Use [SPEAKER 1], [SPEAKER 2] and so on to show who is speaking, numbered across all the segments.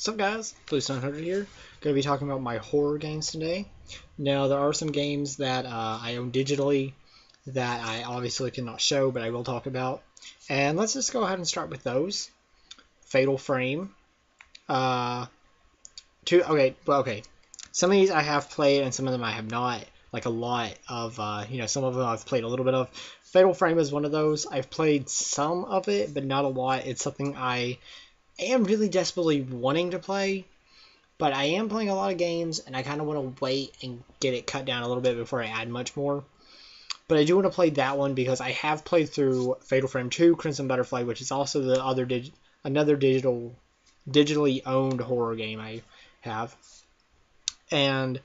[SPEAKER 1] What's up, guys? Floopes here. Going to be talking about my horror games today. Now, there are some games that I own digitally that I obviously cannot show, but I will talk about. And let's just go ahead and start with those. Fatal Frame. Okay. Some of these I have played, and some of them I have not. Like a lot of, some of them I've played a little bit of. Fatal Frame is one of those. I've played some of it, but not a lot. It's something I am really desperately wanting to play, but I am playing a lot of games, and I kind of want to wait and get it cut down a little bit before I add much more. But I do want to play that one because I have played through Fatal Frame 2, Crimson Butterfly, which is also the other another digitally owned horror game I have. And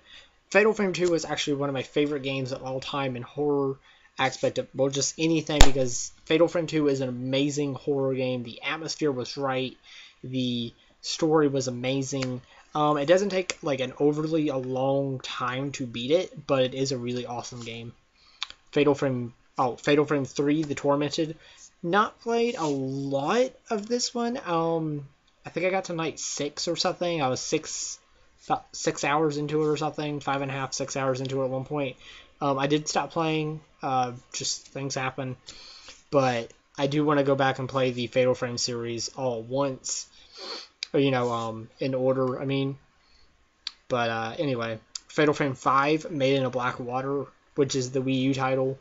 [SPEAKER 1] Fatal Frame 2 was actually one of my favorite games of all time in horror aspect of, well, just anything, because Fatal Frame 2 is an amazing horror game. The atmosphere was right. The story was amazing. It doesn't take like an overly a long time to beat it, but it is a really awesome game. Fatal Frame 3, The Tormented. Not played a lot of this one. I think I got to night 6 or something. I was about 6 hours into it or something. 5.5, 6 hours into it at one point. I did stop playing. Just things happen. But I do want to go back and play the Fatal Frame series all at once. In order, I mean. But anyway, Fatal Frame 5, Made in a Black Water, which is the Wii U title.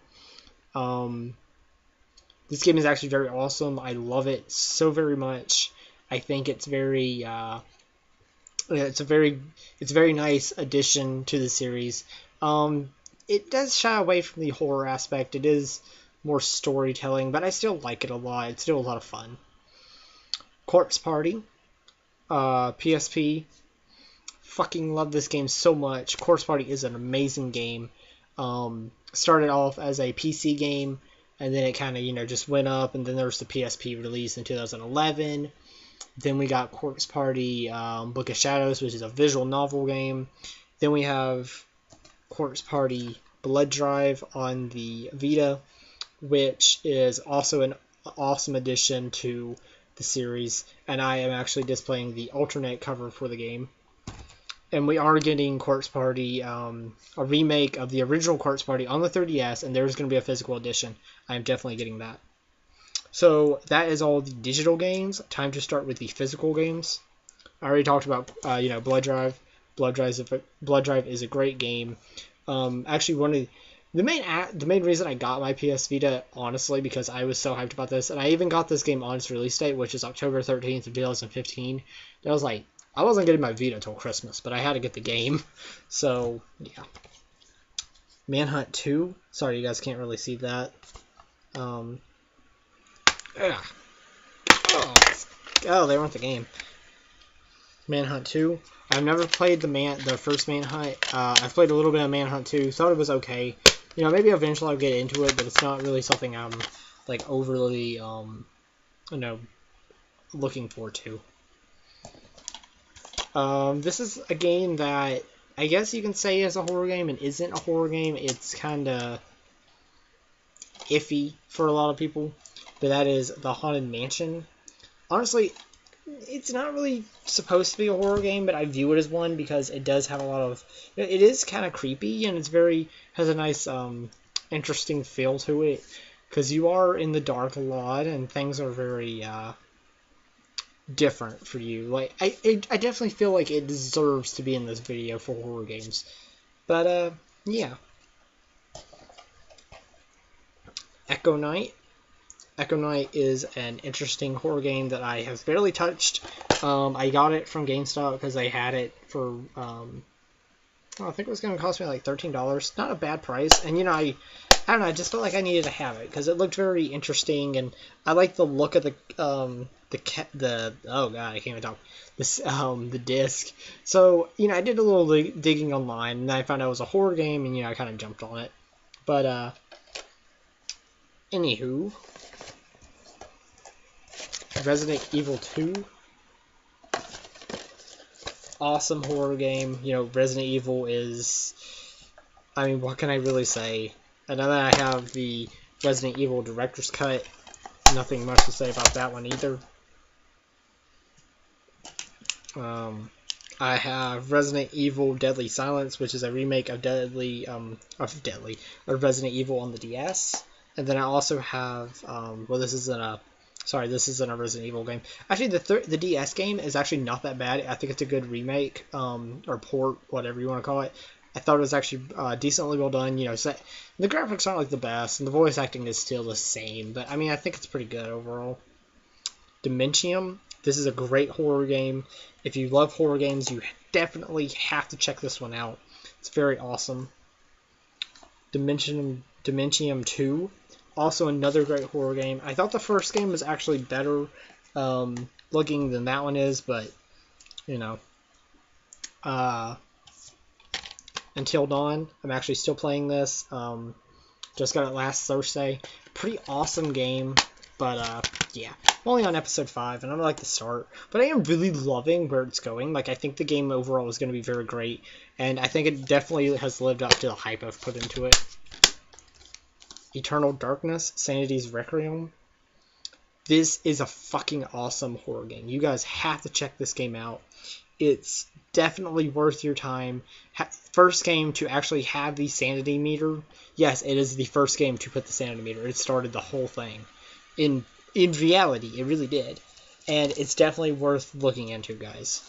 [SPEAKER 1] This game is actually very awesome. I love it so very much. I think it's very it's a very nice addition to the series. It does shy away from the horror aspect. It is more storytelling, but I still like it a lot. It's still a lot of fun. Corpse Party, PSP. Fucking love this game so much. Corpse Party is an amazing game. Started off as a PC game, and then it kind of, just went up, and then there was the PSP release in 2011. Then we got Corpse Party, Book of Shadows, which is a visual novel game. Then we have Corpse Party Blood Drive on the Vita, which is also an awesome addition to the series, and I am actually displaying the alternate cover for the game. And we are getting Corpse Party, a remake of the original Corpse Party on the 3DS, and there's going to be a physical edition. I am definitely getting that. So that is all the digital games. Time to start with the physical games. I already talked about, Blood Drive. Blood Drive is a great game. Actually, one of the main reason I got my PS Vita, honestly, because I was so hyped about this, and I even got this game on its release date, which is October 13th of 2015. And I was like, I wasn't getting my Vita till Christmas, but I had to get the game. So, yeah. Manhunt 2. Sorry, you guys can't really see that. Oh, they weren't the game. Manhunt 2. I've never played the first Manhunt. I've played a little bit of Manhunt 2. Thought it was okay. Maybe eventually I'll get into it, but it's not really something I'm like overly looking forward to. This is a game that I guess you can say is a horror game and isn't a horror game. It's kind of iffy for a lot of people, but that is The Haunted Mansion. Honestly, it's not really supposed to be a horror game, but I view it as one because it does have a lot of... It is kind of creepy, and has a nice, interesting feel to it, because you are in the dark a lot, and things are very, different for you. Like, I definitely feel like it deserves to be in this video for horror games. But, yeah. Echo Night. Echo Night is an interesting horror game that I have barely touched. I got it from GameStop because I had it for, I think it was going to cost me like $13. Not a bad price. And, I don't know, I just felt like I needed to have it because it looked very interesting, and I like the look of the oh god, I can't even talk. The disc. So, I did a little digging online, and I found out it was a horror game, and, I kind of jumped on it. But, anywho, Resident Evil 2. Awesome horror game. Resident Evil is, what can I really say? And then I have the Resident Evil Director's Cut. Nothing much to say about that one either. I have Resident Evil Deadly Silence, which is a remake of Resident Evil on the DS. And then I also have, well, this isn't a Resident Evil game. Actually, the DS game is actually not that bad. I think it's a good remake, or port, whatever you want to call it. I thought it was actually decently well done. You know, the graphics aren't like the best, and the voice acting is still the same. But I mean, I think it's pretty good overall. Dementium. This is a great horror game. If you love horror games, you definitely have to check this one out. It's very awesome. Dementium 2. Also another great horror game. I thought the first game was actually better looking than that one is, but, you know. Until Dawn. I'm actually still playing this. Just got it last Thursday. Pretty awesome game. But, yeah. I'm only on episode 5, and I don't like the start. But I am really loving where it's going. Like, I think the game overall is going to be very great. And I think it definitely has lived up to the hype I've put into it. Eternal Darkness, Sanity's Requiem. This is a fucking awesome horror game. You guys have to check this game out. It's definitely worth your time. First game to actually have the sanity meter. Yes, it is the first game to put the sanity meter. It started the whole thing. In reality, it really did. And it's definitely worth looking into, guys.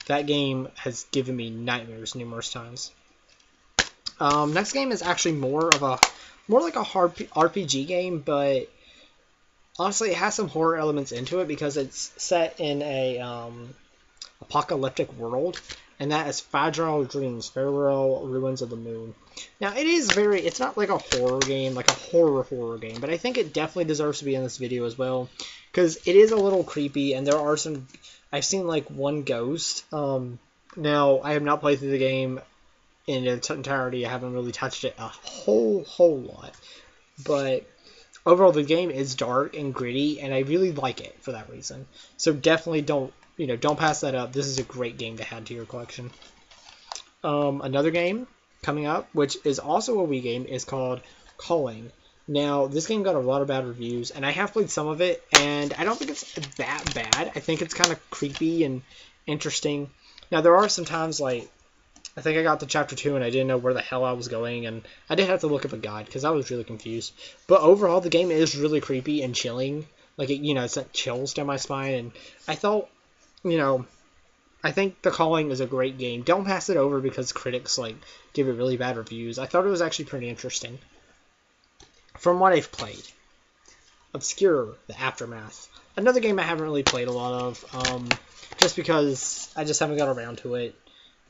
[SPEAKER 1] That game has given me nightmares numerous times. Next game is actually more like a hard RPG game, but honestly, it has some horror elements into it because it's set in a apocalyptic world, and that is Fragile Dreams, Farewell Ruins of the Moon. Now, it's not like a horror game, like a horror game, but I think it definitely deserves to be in this video as well, because it is a little creepy, and there are I've seen like one ghost. Now, I have not played through the game in its entirety. I haven't really touched it a whole lot, but overall the game is dark and gritty, and I really like it for that reason. So definitely don't pass that up. This is a great game to add to your collection. Another game coming up, which is also a Wii game, is called Calling. Now, this game got a lot of bad reviews, and I have played some of it, and I don't think it's that bad. I think it's kind of creepy and interesting. Now, there are some times, like, I think I got to chapter 2 and I didn't know where the hell I was going, and I did have to look up a guide because I was really confused. But overall, the game is really creepy and chilling. Like, it sent chills down my spine, and I thought, I think The Calling is a great game. Don't pass it over because critics, give it really bad reviews. I thought it was actually pretty interesting. From what I've played. Obscure, The Aftermath. Another game I haven't really played a lot of, just because I just haven't got around to it.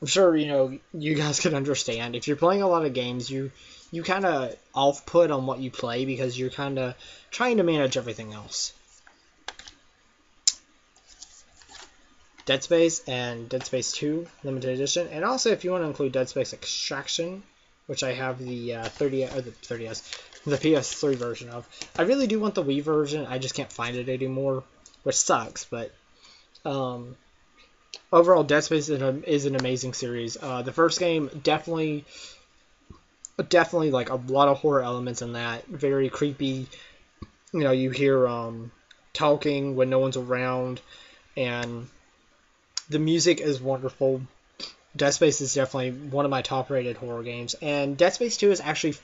[SPEAKER 1] I'm sure, you guys can understand. If you're playing a lot of games, you kind of off-put on what you play because you're kind of trying to manage everything else. Dead Space and Dead Space 2 Limited Edition. And also, if you want to include Dead Space Extraction, which I have the the PS3 version of. I really do want the Wii version. I just can't find it anymore, which sucks, but overall, Dead Space is an amazing series. The first game, definitely like a lot of horror elements in that. Very creepy. You hear talking when no one's around, and the music is wonderful. Dead Space is definitely one of my top-rated horror games, and Dead Space 2 is actually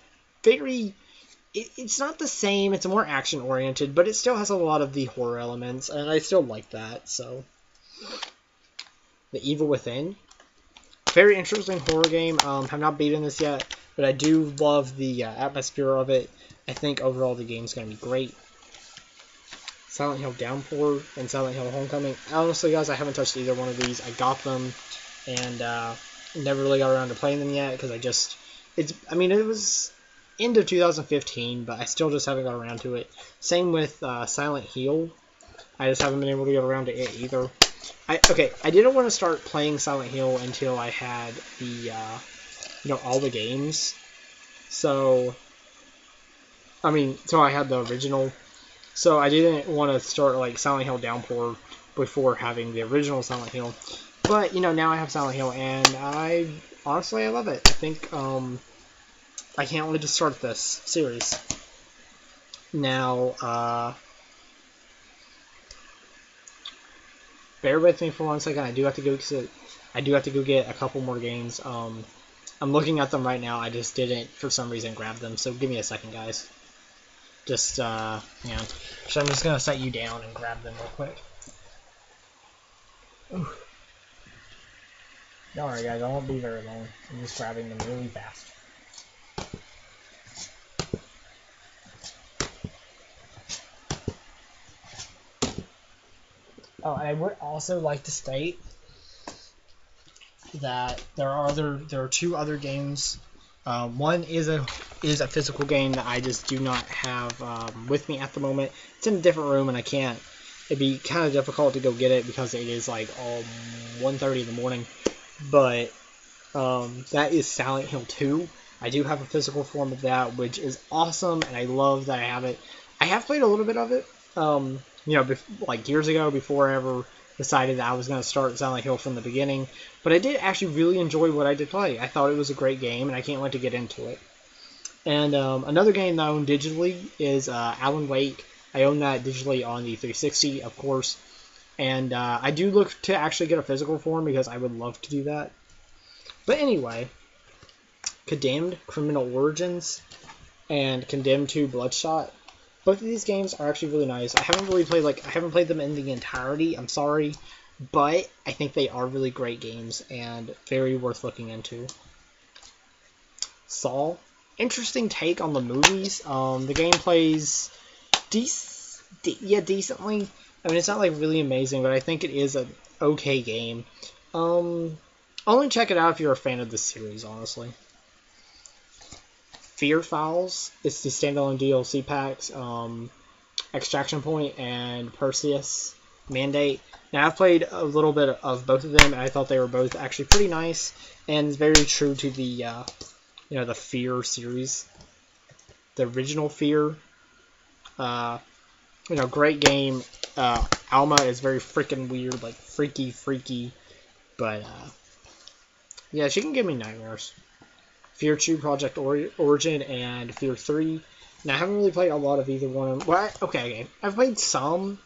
[SPEAKER 1] it's not the same. It's more action-oriented, but it still has a lot of the horror elements, and I still like that, so. The Evil Within. Very interesting horror game. Have not beaten this yet, but I do love the atmosphere of it. I think overall the game's going to be great. Silent Hill Downpour and Silent Hill Homecoming. Honestly, guys, I haven't touched either one of these. I got them and never really got around to playing them yet because it was end of 2015, but I still just haven't got around to it. Same with Silent Hill. I just haven't been able to get around to it either. I didn't want to start playing Silent Hill until I had the, all the games. So I had the original. So I didn't want to start, Silent Hill Downpour before having the original Silent Hill. But, now I have Silent Hill, and I love it. I think, I can't wait to start this series. Now, bear with me for 1 second. I do have to go get a couple more games. I'm looking at them right now. I just didn't, for some reason, grab them. So give me a second, guys. Just, yeah. So I'm just going to set you down and grab them real quick. Ooh. Don't worry, guys. I won't be very long. I'm just grabbing them really fast. Oh, and I would also like to state that there are 2 other games. One is a physical game that I just do not have with me at the moment. It's in a different room, and I can't. It'd be kind of difficult to go get it because it is like 1:30 in the morning. But that is Silent Hill 2. I do have a physical form of that, which is awesome, and I love that I have it. I have played a little bit of it, like years ago before I ever decided that I was going to start Silent Hill from the beginning. But I did actually really enjoy what I did play. I thought it was a great game, and I can't wait to get into it. And another game that I own digitally is Alan Wake. I own that digitally on the 360, of course. And I do look to actually get a physical form because I would love to do that. But anyway, Condemned Criminal Origins and Condemned 2 Bloodshot. Both of these games are actually really nice. I haven't played them in the entirety. I'm sorry, but I think they are really great games and very worth looking into. Saw, interesting take on the movies. The game plays decently. I mean, it's not like really amazing, but I think it is an okay game. Only check it out if you're a fan of the series, honestly. Fear Files, it's the standalone DLC packs, Extraction Point and Perseus Mandate. Now, I've played a little bit of both of them, and I thought they were both actually pretty nice, and very true to the, the Fear series. The original Fear, great game. Alma is very freaking weird, like freaky, but, yeah, she can give me nightmares. Fear 2 Project Origin and Fear 3. Now, I haven't really played a lot of either one. Well, okay. I've played some,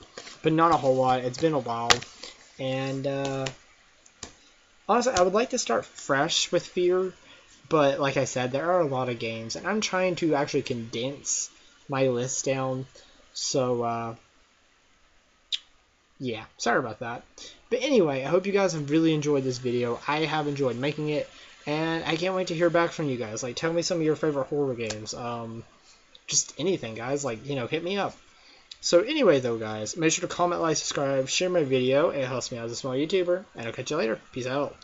[SPEAKER 1] but not a whole lot. It's been a while. And, honestly, I would like to start fresh with Fear, but like I said, there are a lot of games, and I'm trying to actually condense my list down. So, yeah, sorry about that. But anyway, I hope you guys have really enjoyed this video. I have enjoyed making it. And I can't wait to hear back from you guys. Like, tell me some of your favorite horror games. Just anything, guys. Like, hit me up. So anyway, though, guys, make sure to comment, like, subscribe, share my video. It helps me out as a small YouTuber. And I'll catch you later. Peace out.